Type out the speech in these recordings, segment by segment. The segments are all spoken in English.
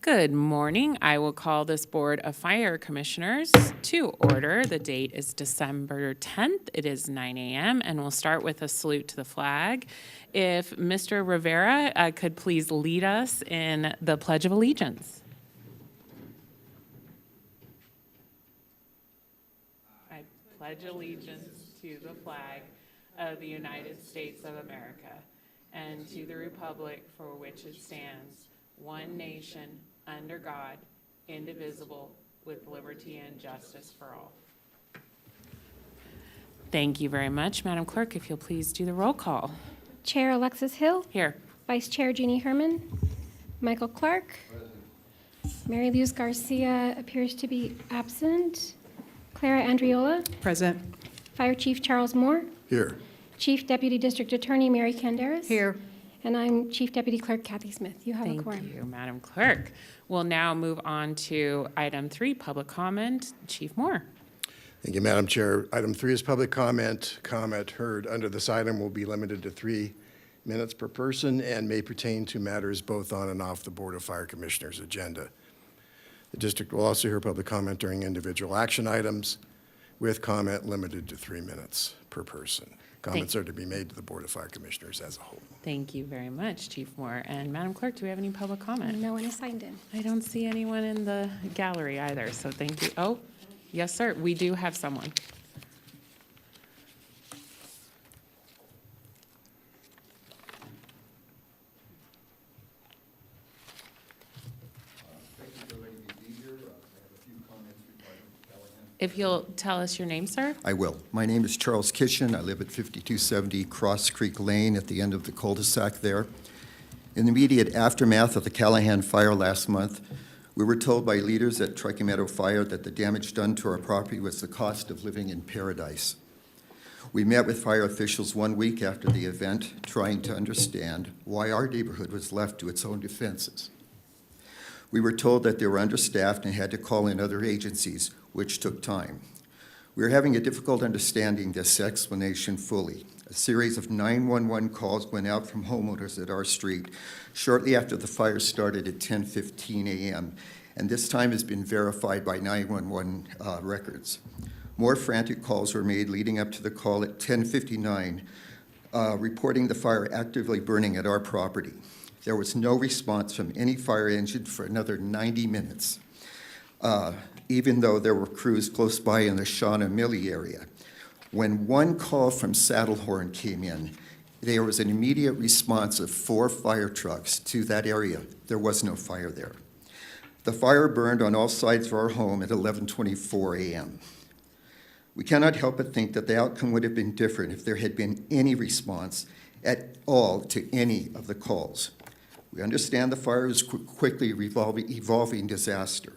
Good morning. I will call this Board of Fire Commissioners to order. The date is December 10th. It is 9 a.m. and we'll start with a salute to the flag. If Mr. Rivera could please lead us in the Pledge of Allegiance. I pledge allegiance to the flag of the United States of America and to the republic for which it stands, one nation, under God, indivisible, with liberty and justice for all. Thank you very much. Madam Clerk, if you'll please do the roll call. Chair Alexis Hill. Here. Vice Chair Jeannie Herman. Michael Clark. Mary Luz Garcia appears to be absent. Clara Andriola. Present. Fire Chief Charles Moore. Here. Chief Deputy District Attorney Mary Canderas. Here. And I'm Chief Deputy Clerk Kathy Smith. You have a quorum. Thank you, Madam Clerk. We'll now move on to item 3, public comment. Chief Moore. Thank you, Madam Chair. Item 3 is public comment. Comment heard under this item will be limited to 3 minutes per person and may pertain to matters both on and off the Board of Fire Commissioners' agenda. The district will also hear public comment during individual action items with comment limited to 3 minutes per person. Comments are to be made to the Board of Fire Commissioners as a whole. Thank you very much, Chief Moore. And Madam Clerk, do we have any public comment? No one is signed in. I don't see anyone in the gallery either, so thank you. Oh, yes, sir. We do have someone. If you'll tell us your name, sir. I will. My name is Charles Kitchen. I live at 5270 Cross Creek Lane at the end of the cul-de-sac there. In the immediate aftermath of the Callahan fire last month, we were told by leaders at Truckee Meadow Fire that the damage done to our property was the cost of living in paradise. We met with fire officials 1 week after the event, trying to understand why our neighborhood was left to its own defenses. We were told that they were understaffed and had to call in other agencies, which took time. We are having a difficult understanding this explanation fully. A series of 911 calls went out from homeowners at our street shortly after the fire started at 10:15 a.m., and this time has been verified by 911 records. More frantic calls were made leading up to the call at 10:59, reporting the fire actively burning at our property. There was no response from any fire engine for another 90 minutes. Even though there were crews close by in the Shauna Millie area. When one call from Saddlehorn came in, there was an immediate response of 4 fire trucks to that area. There was no fire there. The fire burned on all sides of our home at 11:24 a.m. We cannot help but think that the outcome would have been different if there had been any response at all to any of the calls. We understand the fire is quickly evolving disaster.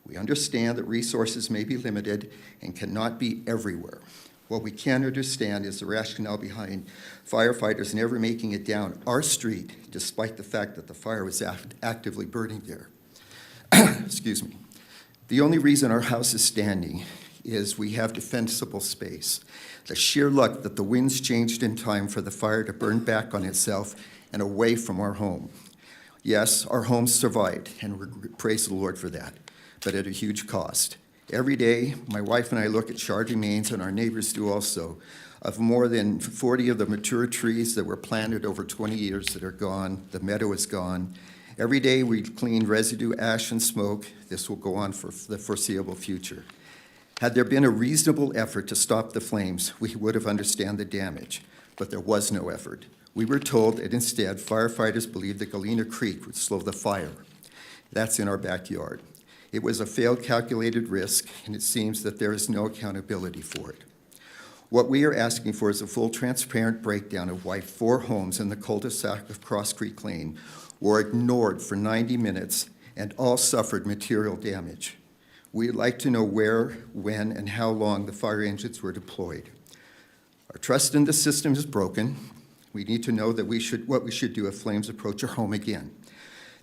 We understand that resources may be limited and cannot be everywhere. What we can understand is the rationale behind firefighters never making it down our street, despite the fact that the fire was actively burning there. Excuse me. The only reason our house is standing is we have defensible space. The sheer luck that the winds changed in time for the fire to burn back on itself and away from our home. Yes, our home survived, and we praise the Lord for that, but at a huge cost. Every day, my wife and I look at charred remains, and our neighbors do also, of more than 40 of the mature trees that were planted over 20 years that are gone. The meadow is gone. Every day we clean residue, ash, and smoke. This will go on for the foreseeable future. Had there been a reasonable effort to stop the flames, we would have understood the damage, but there was no effort. We were told that instead, firefighters believed that Galena Creek would slow the fire. That's in our backyard. It was a failed calculated risk, and it seems that there is no accountability for it. What we are asking for is a full transparent breakdown of why 4 homes in the cul-de-sac of Cross Creek Lane were ignored for 90 minutes and all suffered material damage. We'd like to know where, when, and how long the fire engines were deployed. Our trust in the system is broken. We need to know that what we should do if flames approach our home again.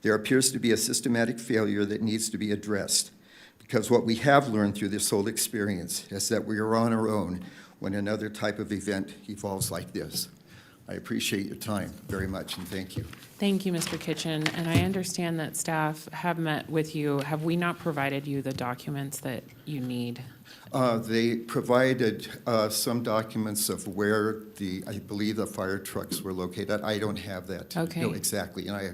There appears to be a systematic failure that needs to be addressed, because what we have learned through this whole experience is that we are on our own when another type of event evolves like this. I appreciate your time very much, and thank you. Thank you, Mr. Kitchen. And I understand that staff have met with you. Have we not provided you the documents that you need? They provided some documents of where I believe the fire trucks were located. I don't have that. Okay. No, exactly, and I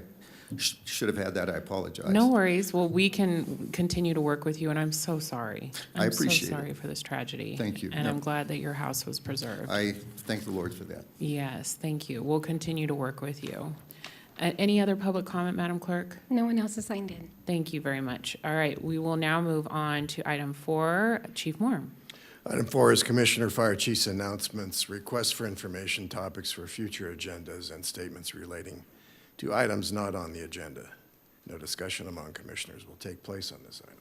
should have had that. I apologize. No worries. Well, we can continue to work with you, and I'm so sorry. I appreciate I'm so sorry for this tragedy. Thank you. And No. I'm glad that your house was preserved. I thank the Lord for that. Yes, thank you. We'll continue to work with you. Any other public comment, Madam Clerk? No one else is signed in. Thank you very much. All right, we will now move on to item 4. Chief Moore. Item 4 is Commissioner Fire Chief's announcements, requests for information, topics for future agendas, and statements relating to items not on the agenda. No discussion among commissioners will take place on this item.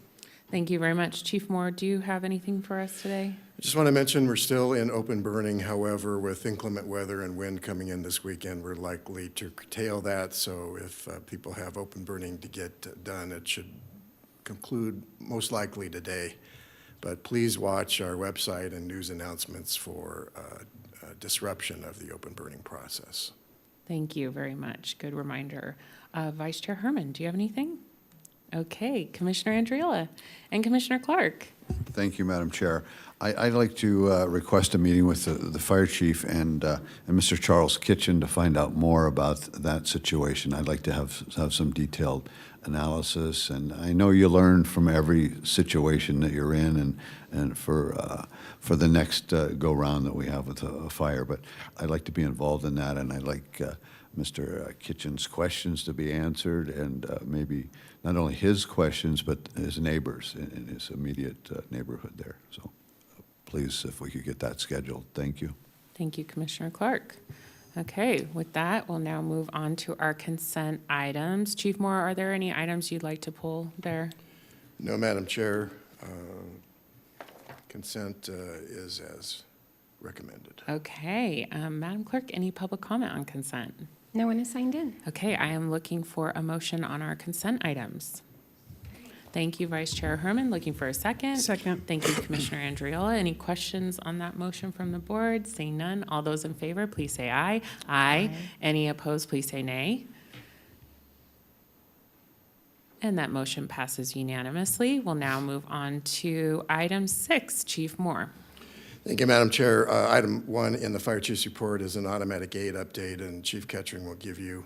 Thank you very much. Chief Moore, do you have anything for us today? I just want to mention we're still in open burning. However, with inclement weather and wind coming in this weekend, we're likely to curtail that. So if people have open burning to get done, it should conclude most likely today. But please watch our website and news announcements for disruption of the open burning process. Thank you very much. Good reminder. Vice Chair Herman, do you have anything? Okay, Commissioner Andriola and Commissioner Clark. Thank you, Madam Chair. I'd like to request a meeting with the fire chief and Mr. Charles Kitchen to find out more about that situation. I'd like to have some detailed analysis, and I know you learn from every situation that you're in, and for the next go-round that we have with a fire. But I'd like to be involved in that, and I'd like Mr. Kitchen's questions to be answered, and maybe not only his questions, but his neighbors in his immediate neighborhood there. So please, if we could get that scheduled. Thank you. Thank you, Commissioner Clark. Okay, with that, we'll now move on to our consent items. Chief Moore, are there any items you'd like to pull there? No, Madam Chair. Consent is as recommended. Okay, Madam Clerk, any public comment on consent? No one is signed in. Okay, I am looking for a motion on our consent items. Thank you, Vice Chair Herman. Looking for a second. Second. Thank you, Commissioner Andriola. Any questions on that motion from the board? Seeing none. All those in favor, please say aye. Aye. Any opposed, please say nay. And that motion passes unanimously. We'll now move on to item 6. Chief Moore. Thank you, Madam Chair. Item 1 in the Fire Chief's report is an automatic aid update, and Chief Kettering will give you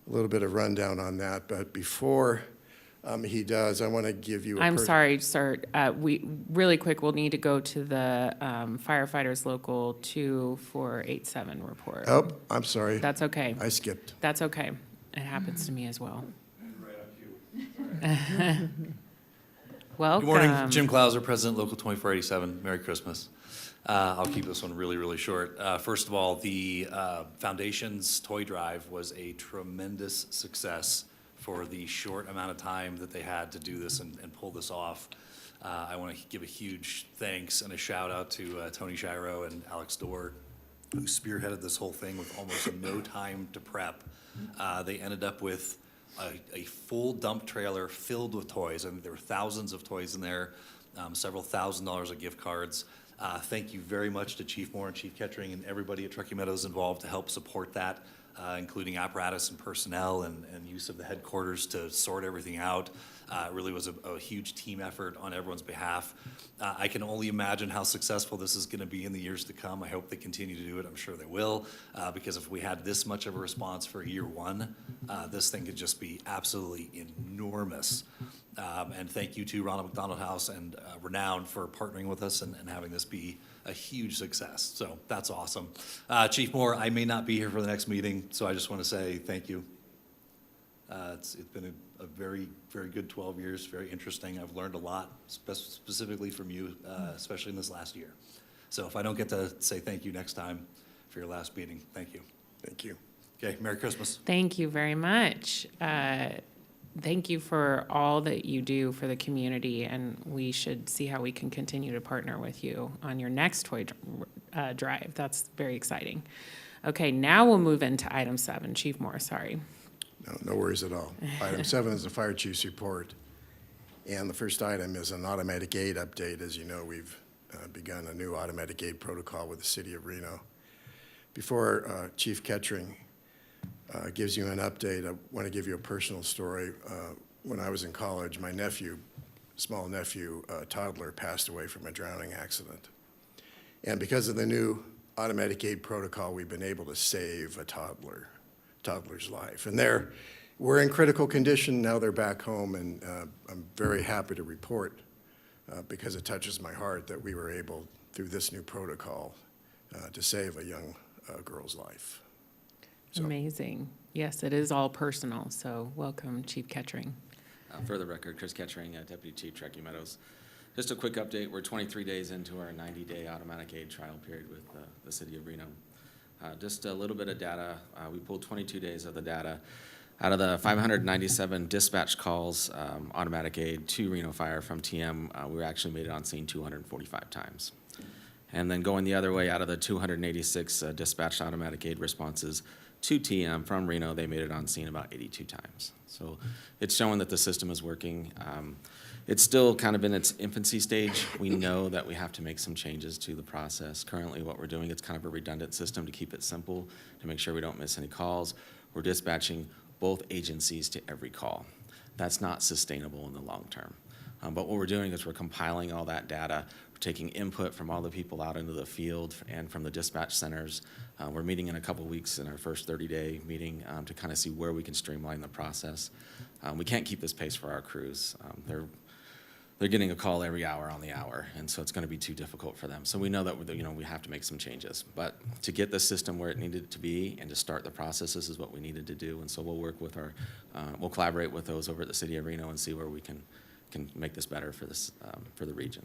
a little bit of rundown on that. But before he does, I want to give you a I'm sorry, sir. We really quick, we'll need to go to the firefighters local 2487 report. Oh, I'm sorry. That's okay. I skipped. That's okay. It happens to me as well. Welcome. Good morning, Jim Klauser, President, Local 2487. Merry Christmas. I'll keep this one really, really short. First of all, the Foundation's toy drive was a tremendous success for the short amount of time that they had to do this and pull this off. I want to give a huge thanks and a shout out to Tony Shiro and Alex Dorr, who spearheaded this whole thing with almost no time to prep. They ended up with a full dump trailer filled with toys. I mean, there were thousands of toys in there, several $1,000s of gift cards. Thank you very much to Chief Moore and Chief Kettering and everybody at Truckee Meadows involved to help support that, including apparatus and personnel and use of the headquarters to sort everything out. It really was a huge team effort on everyone's behalf. I can only imagine how successful this is going to be in the years to come. I hope they continue to do it. I'm sure they will, because if we had this much of a response for year 1, this thing could just be absolutely enormous. And thank you to Ronald McDonald House and Renown for partnering with us and having this be a huge success. So that's awesome. Chief Moore, I may not be here for the next meeting, so I just want to say thank you. It's been a very, very good 12 years, very interesting. I've learned a lot, specifically from you, especially in this last year. So if I don't get to say thank you next time for your last meeting, thank you. Thank you. Okay, Merry Christmas. Thank you very much. Thank you for all that you do for the community, and we should see how we can continue to partner with you on your next toy drive. That's very exciting. Okay, now we'll move into item 7. Chief Moore, sorry. No worries at all. Item 7 is the Fire Chief's report. And the first item is an automatic aid update. As you know, we've begun a new automatic aid protocol with the City of Reno. Before Chief Kettering gives you an update, I want to give you a personal story. When I was in college, my nephew, small nephew, toddler, passed away from a drowning accident. And because of the new automatic aid protocol, we've been able to save a toddler's life. And we're in critical condition. Now they're back home, and I'm very happy to report, because it touches my heart, that we were able, through this new protocol, to save a young girl's life. So- Amazing. Yes, it is all personal, so welcome, Chief Kettering. For the record, Chris Kettering, Deputy Chief, Truckee Meadows. Just a quick update, we're 23 days into our 90-day automatic aid trial period with the city of Reno. Just a little bit of data, we pulled 22 days of the data. Out of the 597 dispatch calls, automatic aid to Reno Fire from TM, we actually made it on scene 245 times. And then going the other way, out of the 286 dispatched automatic aid responses to TM from Reno, they made it on scene about 82 times. So it's showing that the system is working. It's still kind of in its infancy stage. We know that we have to make some changes to the process. Currently, what we're doing, it's kind of a redundant system to keep it simple, to make sure we don't miss any calls. We're dispatching both agencies to every call. That's not sustainable in the long term. But what we're doing is we're compiling all that data. We're taking input from all the people out into the field and from the dispatch centers. We're meeting in a couple weeks in our first 30-day meeting to kind of see where we can streamline the process. We can't keep this pace for our crews. They're getting a call every hour on the hour, and so it's going to be too difficult for them. So we know that we have to make some changes. But to get the system where it needed to be and to start the process, this is what we needed to do. And so we'll work with we'll collaborate with those over at the city of Reno and see where we can make this better for the region.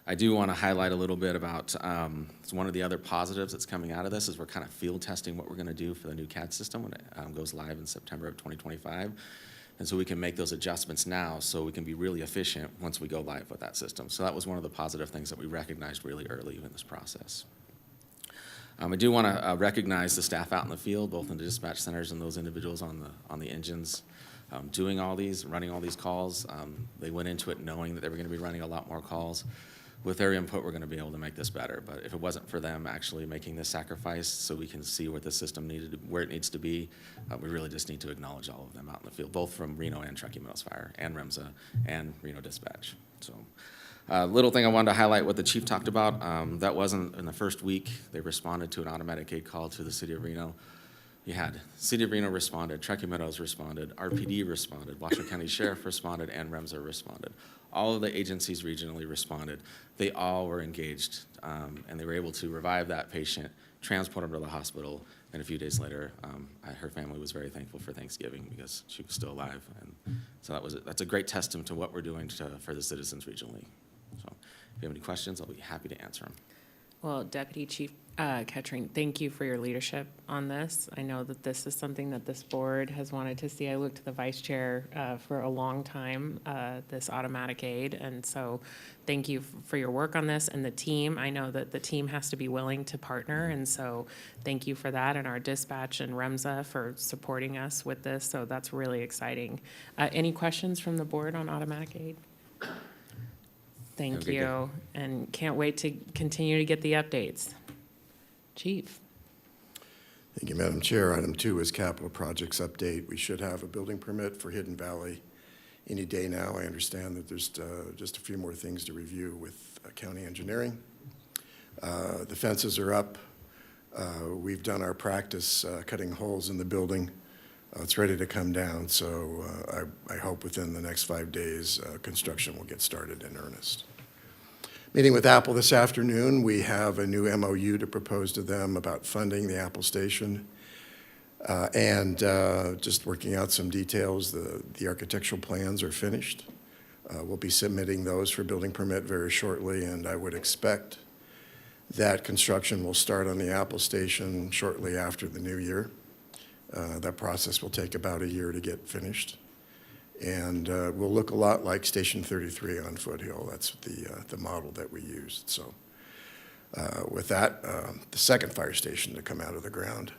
I do want to highlight a little bit about one of the other positives that's coming out of this is we're kind of field testing what we're going to do for the new CAD system when it goes live in September of 2025. And so we can make those adjustments now so we can be really efficient once we go live with that system. So that was one of the positive things that we recognized really early in this process. I do want to recognize the staff out in the field, both in the dispatch centers and those individuals on the engines doing all these, running all these calls. They went into it knowing that they were going to be running a lot more calls. With their input, we're going to be able to make this better. But if it wasn't for them actually making this sacrifice so we can see what the system where it needs to be, we really just need to acknowledge all of them out in the field, both from Reno and Truckee Meadows Fire and REMSA and Reno Dispatch. So little thing I wanted to highlight what the chief talked about, that wasn't in the first week. They responded to an automatic aid call to the city of Reno. You had City of Reno responded, Truckee Meadows responded, RPD responded, Washoe County Sheriff responded, and REMSA responded. All of the agencies regionally responded. They all were engaged, and they were able to revive that patient, transport him to the hospital, and a few days later, her family was very thankful for Thanksgiving because she was still alive. And so that's a great testament to what we're doing for the citizens regionally. So if you have any questions, I'll be happy to answer them. Well, Deputy Chief Kettering, thank you for your leadership on this. I know that this is something that this board has wanted to see. I looked to the vice chair for a long time, this automatic aid, and so thank you for your work on this and the team. I know that the team has to be willing to partner, and so thank you for that, and our dispatch and REMSA for supporting us with this, so that's really exciting. Any questions from the board on automatic aid? Thank you, and can't wait to continue to get the updates. Chief. Thank you, Madam Chair. Item 2 is capital projects update. We should have a building permit for Hidden Valley any day now. I understand that there's just a few more things to review with county engineering. The fences are up. We've done our practice cutting holes in the building. It's ready to come down, so I hope within the next 5 days, construction will get started in earnest. Meeting with Apple this afternoon, we have a new MOU to propose to them about funding the Apple station and just working out some details. The architectural plans are finished. We'll be submitting those for building permit very shortly, and I would expect that construction will start on the Apple station shortly after the new year. That process will take about a year to get finished. And will look a lot like Station 33 on Foothill. That's the model that we used. So with that, the second fire station to come out of the ground.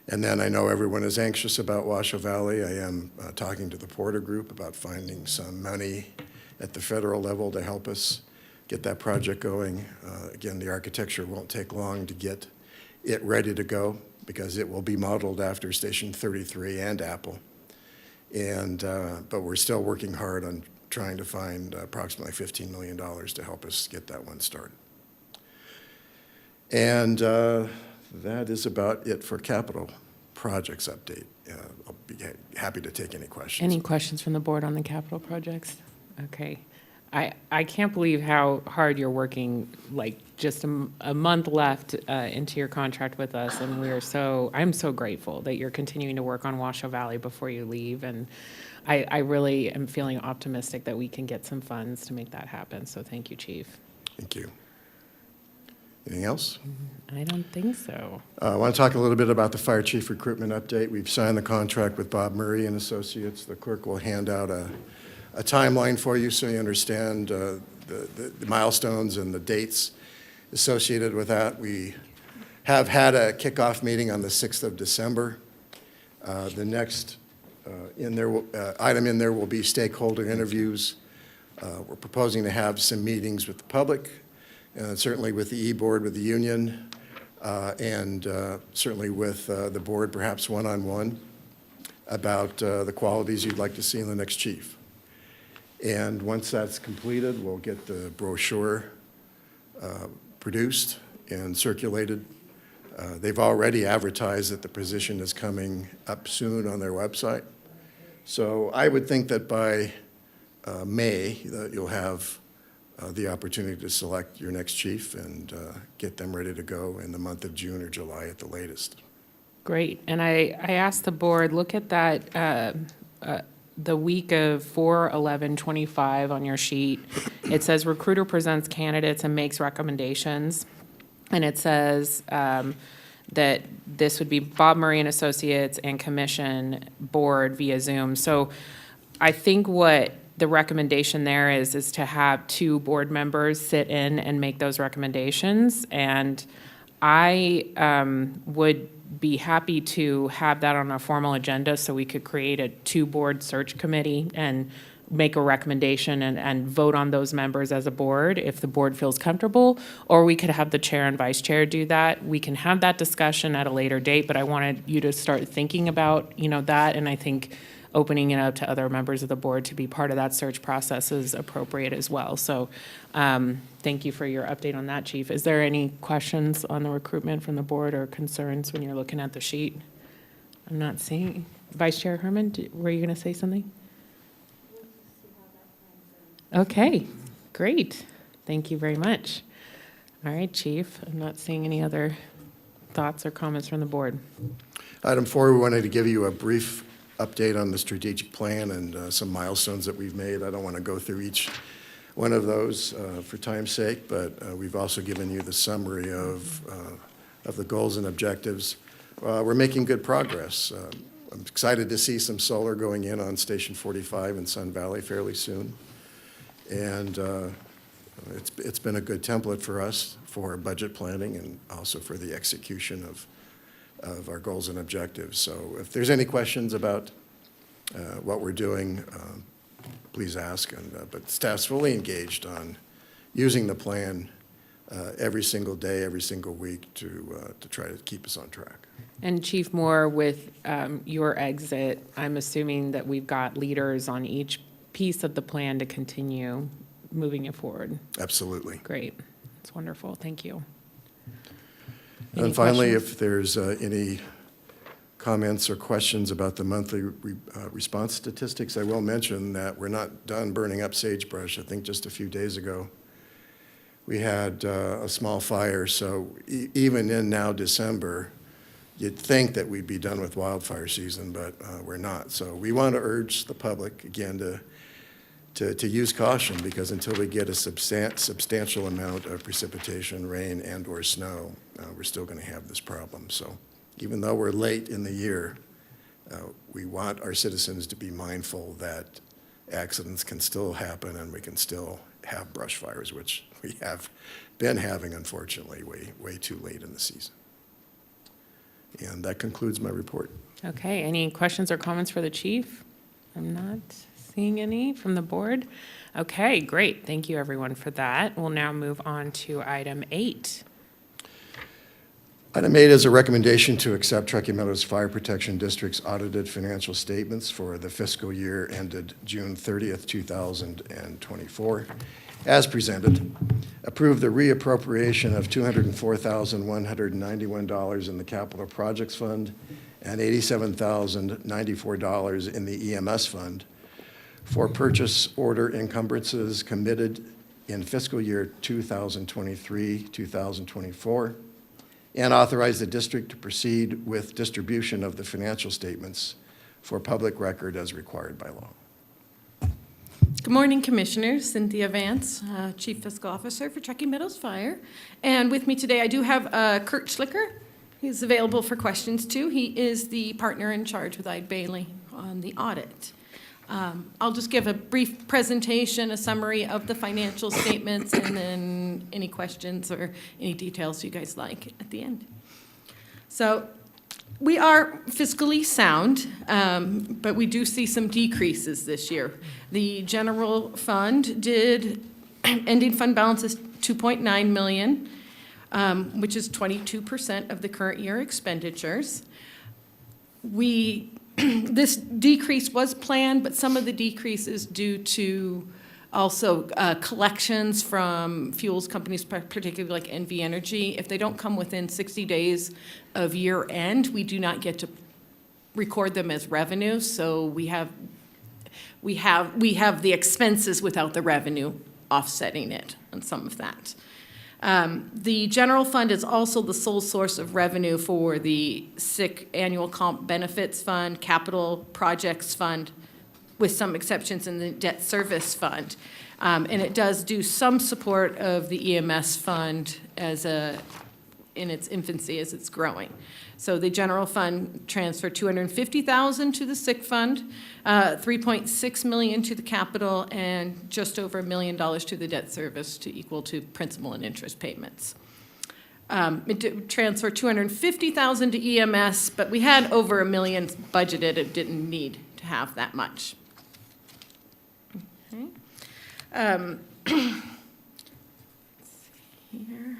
And then I know everyone is anxious about Washoe Valley. I am talking to the Porter Group about finding some money at the federal level to help us get that project going. Again, the architecture won't take long to get it ready to go, because it will be modeled after Station 33 and Apple. And, but we're still working hard on trying to find approximately $15 million to help us get that one started. And that is about it for capital projects update. I'll be happy to take any questions. Any questions from the board on the capital projects? Okay. I can't believe how hard you're working, like just a month left into your contract with us. And I'm so grateful that you're continuing to work on Washoe Valley before you leave. And I really am feeling optimistic that we can get some funds to make that happen. So thank you, Chief. Thank you. Anything else? I don't think so. I want to talk a little bit about the fire chief recruitment update. We've signed the contract with Bob Murray and Associates. The clerk will hand out a timeline for you so you understand the milestones and the dates associated with that. We have had a kickoff meeting on the 6th of December. The next item in there will be stakeholder interviews. We're proposing to have some meetings with the public, and certainly with the E-Board, with the union, and certainly with the board, perhaps one-on-one, about the qualities you'd like to see in the next chief. And once that's completed, we'll get the brochure produced and circulated. They've already advertised that the position is coming up soon on their website. So I would think that by May, that you'll have the opportunity to select your next chief and get them ready to go in the month of June or July at the latest. Great. And I asked the board, look at that, the week of 4/11/25 on your sheet. It says recruiter presents candidates and makes recommendations. And it says that this would be Bob Murray and Associates and Commission Board via Zoom. So I think what the recommendation there is to have 2 board members sit in and make those recommendations. And I would be happy to have that on a formal agenda so we could create a 2-board search committee and make a recommendation and vote on those members as a board if the board feels comfortable, or we could have the chair and vice chair do that. We can have that discussion at a later date, but I wanted you to start thinking about, that, and I think opening it up to other members of the board to be part of that search process is appropriate as well. So thank you for your update on that, Chief. Is there any questions on the recruitment from the board or concerns when you're looking at the sheet? I'm not seeing. Vice Chair Herman, were you going to say something? Okay, great. Thank you very much. All right, Chief, I'm not seeing any other thoughts or comments from the board. Item 4, we wanted to give you a brief update on the strategic plan and some milestones that we've made. I don't want to go through each one of those for time's sake, but we've also given you the summary of the goals and objectives. We're making good progress. I'm excited to see some solar going in on Station 45 in Sun Valley fairly soon. And it's been a good template for us for budget planning and also for the execution of our goals and objectives. So if there's any questions about what we're doing, please ask. But staff's fully engaged on using the plan every single day, every single week to try to keep us on track. And Chief Moore, with your exit, I'm assuming that we've got leaders on each piece of the plan to continue moving it forward. Absolutely. Great. That's wonderful. Thank you. And Any finally, questions? if there's any comments or questions about the monthly response statistics, I will mention that we're not done burning up sagebrush. I think just a few days ago, we had a small fire. So even in now December, you'd think that we'd be done with wildfire season, but we're not. So we want to urge the public, again, to use caution, because until we get a substantial amount of precipitation, rain, and or snow, we're still going to have this problem. So even though we're late in the year, we want our citizens to be mindful that accidents can still happen and we can still have brush fires, which we have been having, unfortunately, way too late in the season. And that concludes my report. Okay, any questions or comments for the chief? I'm not seeing any from the board. Okay, great. Thank you, everyone, for that. We'll now move on to item 8. Item 8 is a recommendation to accept Truckee Meadows Fire Protection District's audited financial statements for the fiscal year ended June 30th, 2024, as presented. Approve the reappropriation of $204,191 in the Capital Projects Fund and $87,094 in the EMS Fund for purchase order encumbrances committed in fiscal year 2023-2024, and authorize the district to proceed with distribution of the financial statements for public record as required by law. Good morning, Commissioners. Cynthia Vance, Chief Fiscal Officer for Truckee Meadows Fire. And with me today, I do have Kurt Schlicker. He's available for questions, too. He is the partner in charge with Ide Bailey on the audit. I'll just give a brief presentation, a summary of the financial statements, and then any questions or any details you guys like at the end. So we are fiscally sound, but we do see some decreases this year. The general fund did, ending fund balance is $2.9 million, which is 22% of the current year expenditures. This decrease was planned, but some of the decrease is due to also collections from fuels companies, particularly like NV Energy. If they don't come within 60 days of year end, we do not get to record them as revenue. So we have the expenses without the revenue offsetting it on some of that. The general fund is also the sole source of revenue for the sick annual comp benefits fund, capital projects fund, with some exceptions in the debt service fund. And it does do some support of the EMS fund in its infancy as it's growing. So the general fund transferred $250,000 to the sick fund, $3.6 million to the capital, and just over $1 million to the debt service to equal to principal and interest payments. It did transfer $250,000 to EMS, but we had over $1 million budgeted. It didn't need to have that much. Okay. Let's see here.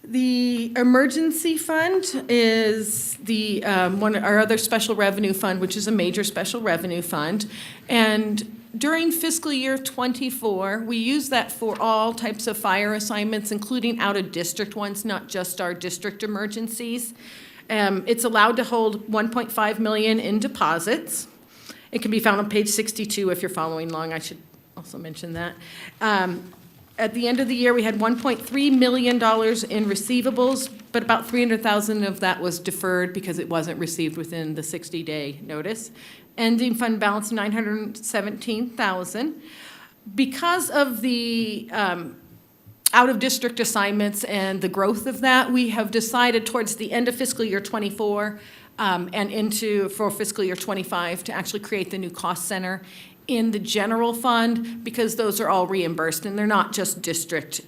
The emergency fund is the our other special revenue fund, which is a major special revenue fund. And during fiscal year 24, we use that for all types of fire assignments, including out-of-district ones, not just our district emergencies. It's allowed to hold $1.5 million in deposits. It can be found on page 62 if you're following along. I should also mention that. At the end of the year, we had $1.3 million in receivables, but about $300,000 of that was deferred because it wasn't received within the 60-day notice. Ending fund balance, $917,000. Because of the out-of-district assignments and the growth of that, we have decided towards the end of fiscal year 24 and for fiscal year 25 to actually create the new cost center in the general fund, because those are all reimbursed and they're not just district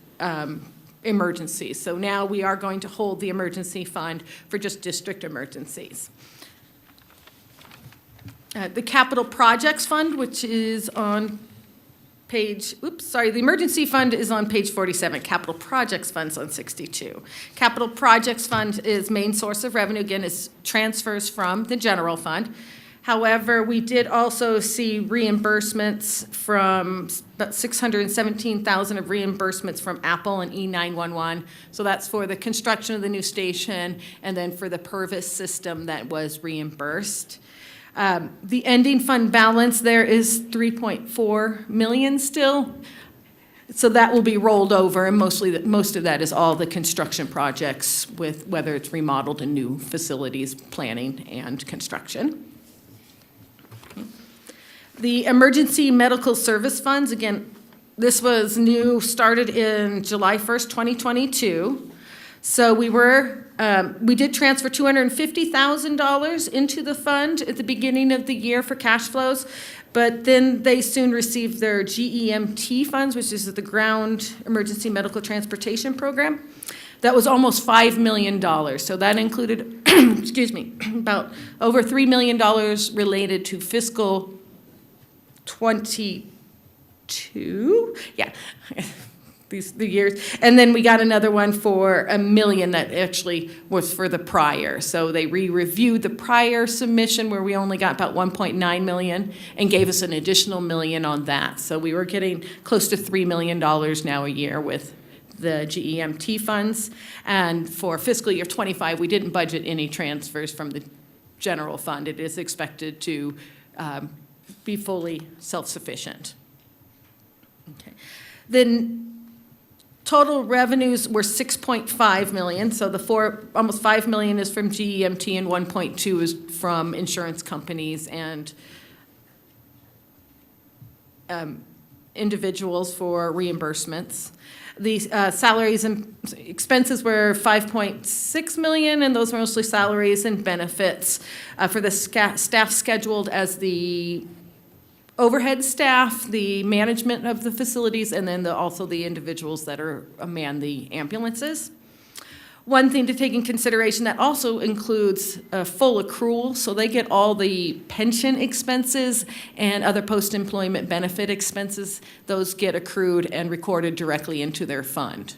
emergencies. So now we are going to hold the emergency fund for just district emergencies. The capital projects fund, which is on the emergency fund is on page 47. Capital projects fund's on 62. Capital projects fund is main source of revenue, again, is transfers from the general fund. However, we did also see reimbursements from about $617,000 of reimbursements from Apple and E911. So that's for the construction of the new station and then for the Purvis system that was reimbursed. The ending fund balance there is $3.4 million still. So that will be rolled over, and most of that is all the construction projects with whether it's remodeled and new facilities, planning and construction. The emergency medical service funds, again, this was new, started in July 1st, 2022. So we did transfer $250,000 into the fund at the beginning of the year for cash flows, but then they soon received their GEMT funds, which is the Ground Emergency Medical Transportation Program. That was almost $5 million. So that included, excuse me, about over $3 million related to fiscal 22, yeah, the years. And then we got another one for $1 million that actually was for the prior. So they re-reviewed the prior submission where we only got about 1.9 million and gave us an additional $1 million on that. So we were getting close to $3 million now a year with the GEMT funds. And for fiscal year '25, we didn't budget any transfers from the general fund. It is expected to be fully self-sufficient. Okay. Then total revenues were 6.5 million, so almost 5 million is from GEMT and 1.2 is from insurance companies and individuals for reimbursements. The salaries and expenses were 5.6 million, and those were mostly salaries and benefits for the staff scheduled as the overhead staff, the management of the facilities, and then also the individuals that man the ambulances. One thing to take in consideration, that also includes a full accrual, so they get all the pension expenses and other post-employment benefit expenses. Those get accrued and recorded directly into their fund.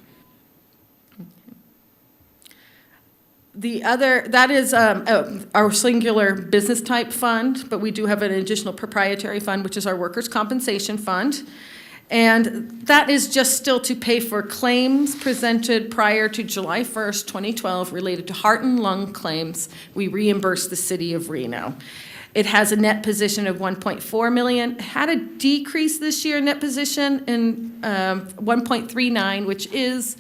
That is our singular business type fund, but we do have an additional proprietary fund, which is our workers' compensation fund. And that is just still to pay for claims presented prior to July 1st, 2012, related to heart and lung claims. We reimburse the city of Reno. It has a net position of 1.4 million. It had a decrease this year, net position, in 1.39, which is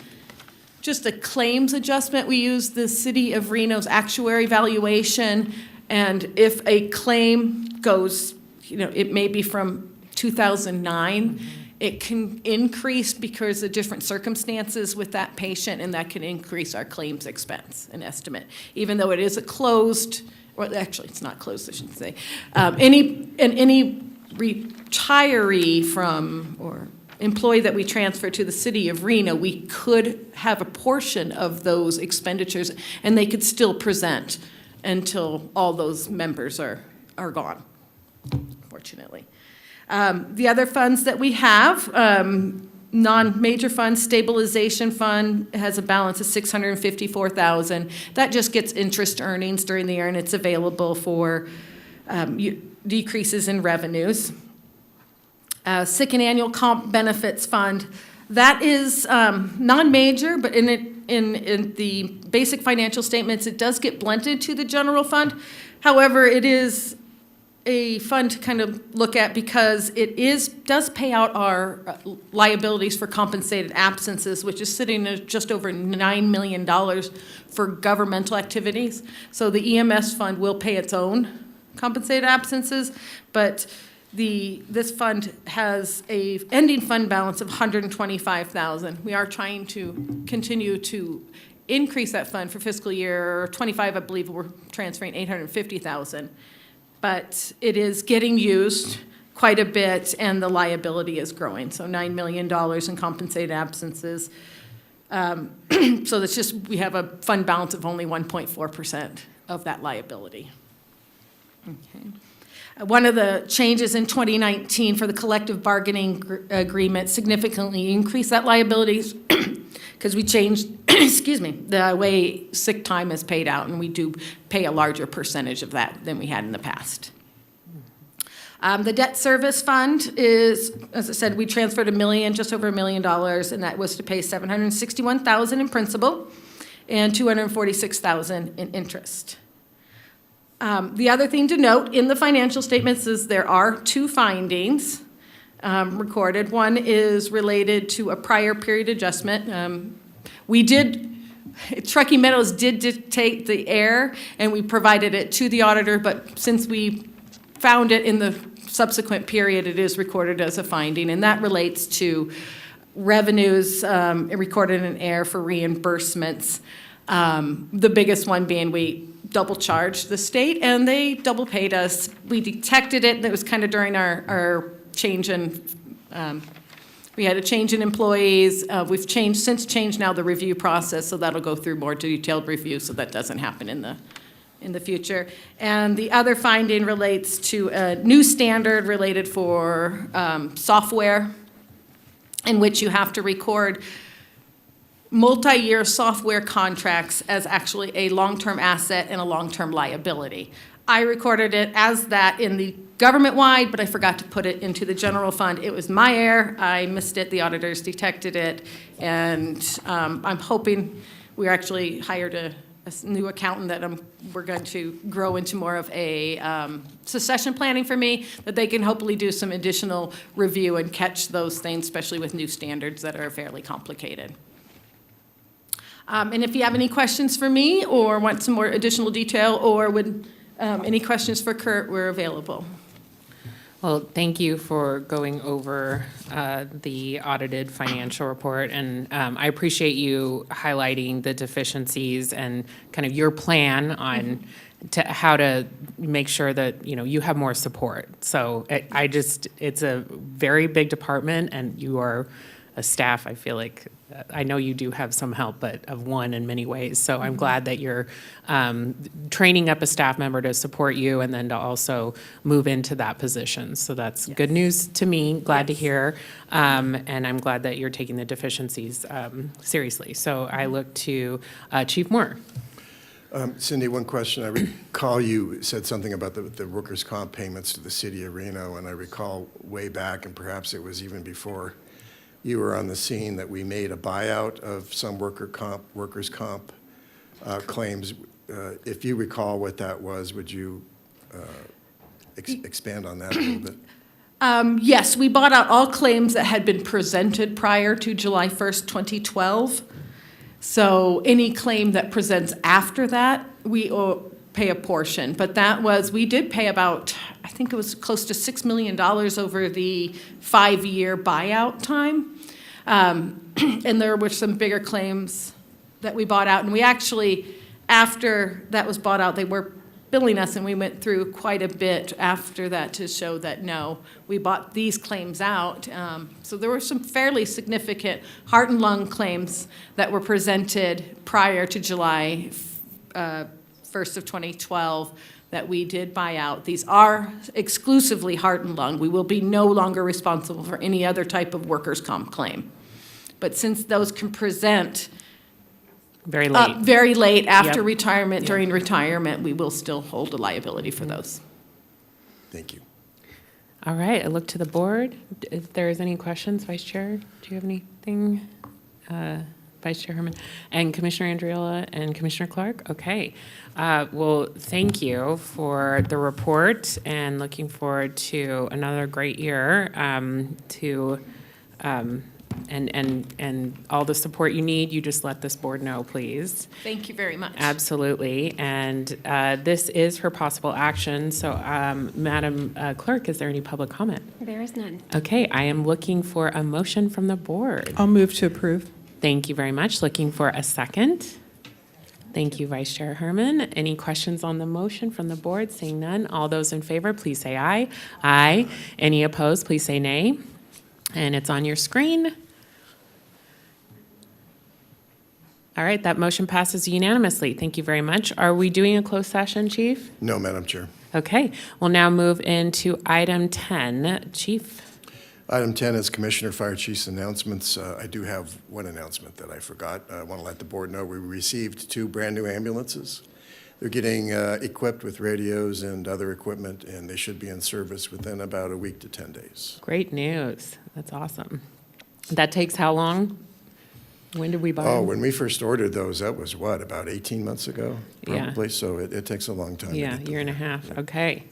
just a claims adjustment. We use the city of Reno's actuary valuation, and if a claim goes, it may be from 2009, it can increase because of different circumstances with that patient, and that can increase our claims expense and estimate. Even though it is a closed, well, actually, it's not closed, I should say. Any retiree from or employee that we transfer to the city of Reno, we could have a portion of those expenditures, and they could still present until all those members are gone, fortunately. The other funds that we have, non-major fund, stabilization fund has a balance of $654,000. That just gets interest earnings during the year, and it's available for decreases in revenues. Sick and annual comp benefits fund, that is non-major, but in the basic financial statements, it does get blended to the general fund. However, it is a fund to kind of look at because it does pay out our liabilities for compensated absences, which is sitting at just over $9 million for governmental activities. So the EMS fund will pay its own compensated absences, but this fund has a ending fund balance of $125,000. We are trying to continue to increase that fund for fiscal year '25. I believe we're transferring $850,000. But it is getting used quite a bit, and the liability is growing. So $9 million in compensated absences. So that's just, we have a fund balance of only 1.4% of that liability. Okay. One of the changes in 2019 for the collective bargaining agreement significantly increased that liabilities because we changed, excuse me, the way sick time is paid out, and we do pay a larger percentage of that than we had in the past. The debt service fund is, as I said, we transferred just over $1 million, and that was to pay $761,000 in principal and $246,000 in interest. The other thing to note in the financial statements is there are two findings recorded. One is related to a prior period adjustment. Truckee Meadows did dictate the error, and we provided it to the auditor, but since we found it in the subsequent period, it is recorded as a finding, and that relates to revenues recorded in error for reimbursements. The biggest one being we double charged the state, and they double paid us. We detected it. That was kind of during our change in, we had a change in employees. We've since changed now the review process, so that'll go through more detailed review, so that doesn't happen in the future. And the other finding relates to a new standard related for software in which you have to record multi-year software contracts as actually a long-term asset and a long-term liability. I recorded it as that in the government-wide, but I forgot to put it into the general fund. It was my error. I missed it. The auditors detected it. And I'm hoping we actually hired a new accountant that we're going to grow into more of a succession planning for me, that they can hopefully do some additional review and catch those things, especially with new standards that are fairly complicated. And if you have any questions for me or want some more additional detail or would any questions for Kurt, we're available. Well, thank you for going over the audited financial report, and I appreciate you highlighting the deficiencies and kind of your plan on how to make sure that, you know, you have more support. So it's a very big department, and you are a staff, I feel like, I know you do have some help, but of one in many ways. So I'm glad that you're training up a staff member to support you and then to also move into that position. So that's good news to me, glad to hear. And I'm glad that you're taking the deficiencies seriously. So I look to Chief Moore. Cindy, one question. I recall you said something about the workers' comp payments to the city of Reno, and I recall way back, and perhaps it was even before you were on the scene, that we made a buyout of some workers' comp claims. If you recall what that was, would you expand on that a little bit? Yes, we bought out all claims that had been presented prior to July 1st, 2012. So any claim that presents after that, we pay a portion. But we did pay about, I think it was close to $6 million over the 5-year buyout time. And there were some bigger claims that we bought out. And we actually, after that was bought out, they were billing us, and we went through quite a bit after that to show that, no, we bought these claims out. So there were some fairly significant heart and lung claims that were presented prior to July 1st of 2012 that we did buy out. These are exclusively heart and lung. We will be no longer responsible for any other type of workers' comp claim. But since those can present Very late. very late after Yep. retirement, during retirement, we will still hold a liability for those. Thank you. All right, I look to the board. If there's any questions, Vice Chair, do you have anything? Vice Chair Herman and Commissioner Andriola and Commissioner Clark? Okay. Well, thank you for the report, and looking forward to another great year and all the support you need. You just let this board know, please. Thank you very much. Absolutely. And this is for possible action. So, Madam Clerk, is there any public comment? There is none. Okay, I am looking for a motion from the board. I'll move to approve. Thank you very much. Looking for a second. Thank you, Vice Chair Herman. Any questions on the motion from the board? Seeing none. All those in favor, please say aye. Aye. Any opposed, please say nay. And it's on your screen. All right, that motion passes unanimously. Thank you very much. Are we doing a closed session, Chief? No, Madam Chair. Okay, we'll now move into item 10. Chief? Item 10 is Commissioner Fire Chief's announcements. I do have one announcement that I forgot. I want to let the board know we received 2 brand-new ambulances. They're getting equipped with radios and other equipment, and they should be in service within about a week to 10 days. Great news. That's awesome. That takes how long? When did we buy Oh, them? when we first ordered those, that was what, about 18 months ago? Yeah. Probably, so it takes a long time. to Yeah, get them. year and a half. Okay.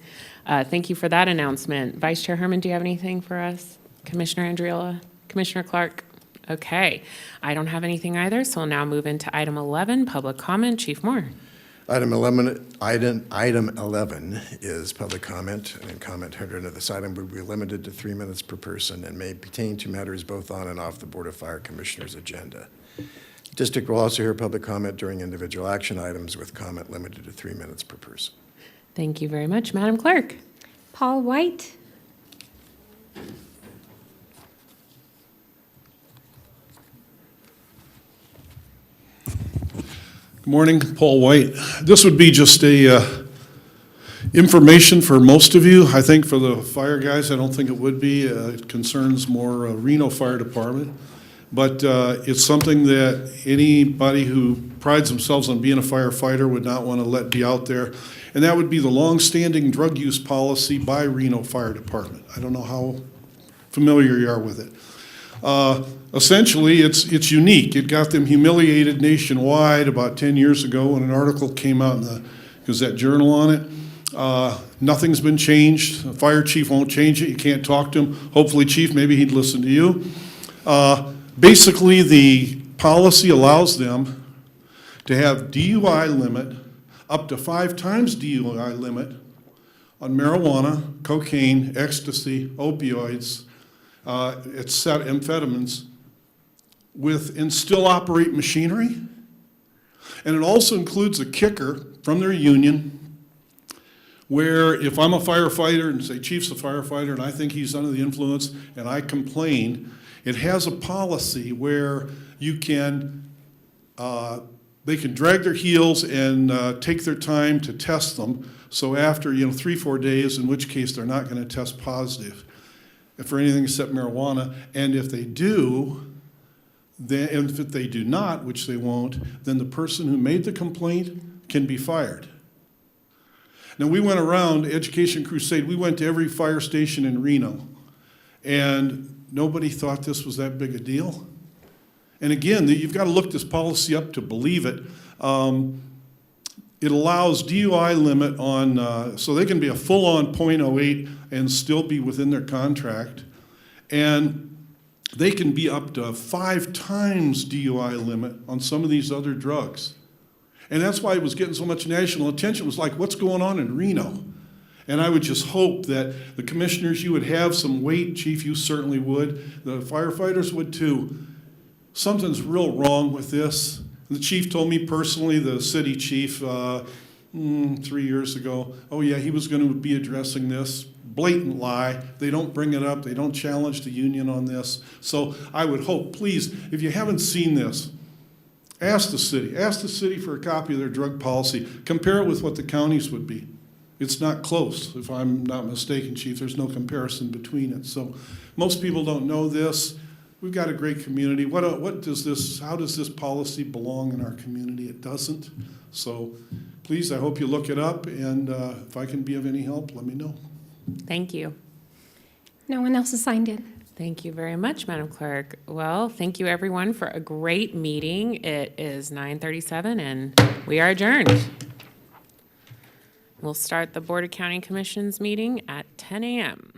Thank you for that announcement. Vice Chair Herman, do you have anything for us? Commissioner Andriola? Commissioner Clark? Okay. I don't have anything either, so we'll now move into item 11, public comment. Chief Moore. Item 11 is public comment, and comment heard under this item will be limited to 3 minutes per person and may pertain to matters both on and off the Board of Fire Commissioners' agenda. District will also hear public comment during individual action items with comment limited to 3 minutes per person. Thank you very much. Madam Clerk? Paul White. Good morning, Paul White. This would be just a information for most of you. I think for the fire guys, I don't think it would be. It concerns more Reno Fire Department. But it's something that anybody who prides themselves on being a firefighter would not want to let be out there. And that would be the longstanding drug use policy by Reno Fire Department. I don't know how familiar you are with it. Essentially, it's unique. It got them humiliated nationwide about 10 years ago when an article came out in the Gazette Journal on it. Nothing's been changed. The fire chief won't change it. You can't talk to him. Hopefully, chief, maybe he'd listen to you. Basically, the policy allows them to have DUI limit, up to 5 times DUI limit on marijuana, cocaine, ecstasy, opioids, amphetamines, and still operate machinery. And it also includes a kicker from their union where if I'm a firefighter and say chief's a firefighter and I think he's under the influence and I complain, it has a policy where you can, they can drag their heels and take their time to test them. So after 3-4 days, in which case they're not going to test positive for anything except marijuana. And if they do, then, and if they do not, which they won't, then the person who made the complaint can be fired. Now, we went around, Education Crusade, we went to every fire station in Reno, and nobody thought this was that big a deal. And again, you've got to look this policy up to believe it. It allows DUI limit on, so they can be a full-on .08 and still be within their contract. And they can be up to 5 times DUI limit on some of these other drugs. And that's why it was getting so much national attention. It was like, what's going on in Reno? And I would just hope that the commissioners, you would have some weight. Chief, you certainly would. The firefighters would too. Something's real wrong with this. The chief told me personally, the city chief, 3 years ago, oh yeah, he was going to be addressing this. Blatant lie. They don't bring it up. They don't challenge the union on this. So I would hope, please, if you haven't seen this, ask the city. Ask the city for a copy of their drug policy. Compare it with what the counties would be. It's not close, if I'm not mistaken, Chief. There's no comparison between it. So most people don't know this. We've got a great community. How does this policy belong in our community? It doesn't. So please, I hope you look it up, and if I can be of any help, let me know. Thank you. No one else has signed in. Thank you very much, Madam Clerk. Well, thank you everyone for a great meeting. It is 9:37 and we are adjourned. We'll start the Board of County Commissions meeting at 10 a.m.